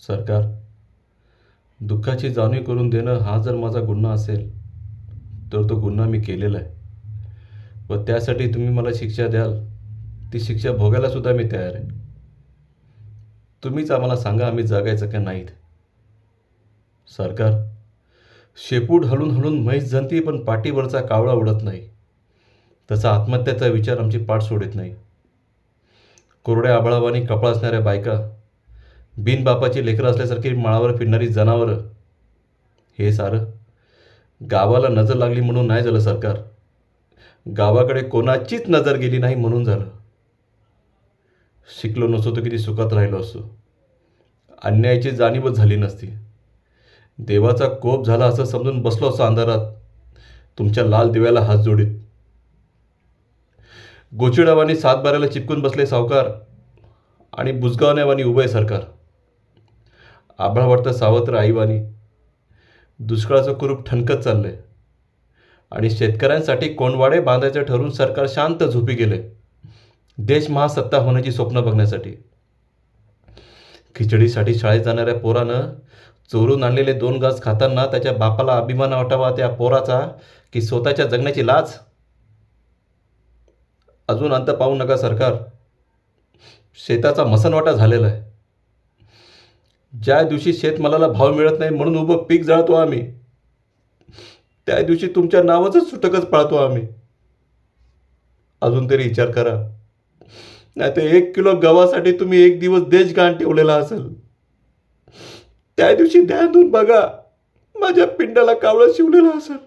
सरकार, दुःखाची जाणीव करून देणं हा जर माझा गुन्हा असेल तर तो गुन्हा मी केलेला आहे. व त्यासाठी तुम्ही मला शिक्षा द्याल ती शिक्षा भोगायला सुद्धा मी तयार आहे. तुम्हीच आम्हाला सांगा आम्ही जगायचं का नाहीत. सरकार, शेपूट हलून हलून म्हैस जनती पण पाठीवरचा कावळा उडत नाही. तसा आत्महत्याचा विचार आमची पाठ सोडित नाही. कोरड्या आबळावानी कपाळ असणाऱ्या बायका, बिनबापाची लेकरं असल्यासारखी माळावर फिरणारी जनावरं, हे सारं गावाला नजर लागली म्हणून नाही झालं सरकार. गावाकडे कोणाचीच नजर गेली नाही म्हणून झालं. शिकलो नसतो तर किती सुखात राहिलो असतो. अन्यायाची जाणीवच झाली नसती. देवाचा कोप झाला असं समजून बसलो असं अंधारात तुमच्या लाल दिव्याला हात जोडीत. गोचिडावानी सातबाऱ्याला चिपकून बसले सावकार आणि बुजगावण्यावानी उभय सरकार. आभाळ वाटतं सावत्र आईवानी. दुष्काळाचं कुरूप ठणकत चाललंय आणि शेतकऱ्यांसाठी कोंडवाडे बांधायचं ठरवून सरकार शांत झोपी गेले, देश महासत्ता होण्याची स्वप्न बघण्यासाठी. खिचडीसाठी शाळेत जाणाऱ्या पोरानं चोरून आणलेले 2 घास खाताना त्याच्या बापाला अभिमान वाटावा त्या पोराचा की स्वतःच्या जगण्याची लाज. अजून अंत पाहू नका सरकार. शेताचा मसनवाटा झालेला आहे. ज्या दिवशी शेतमालाला भाव मिळत नाही म्हणून उभं पीक जाळतो आम्ही, त्या दिवशी तुमच्या नावाचंच सुटकच पाळतो आम्ही. अजून तरी विचार करा, नाही तर 1 किलो गव्हासाठी तुम्ही 1 दिवस देश गाण ठेवलेला असेल. त्या दिवशी ध्यान देऊन बघा, माझ्या पिंडाला कावळं शिवलेलं असेल.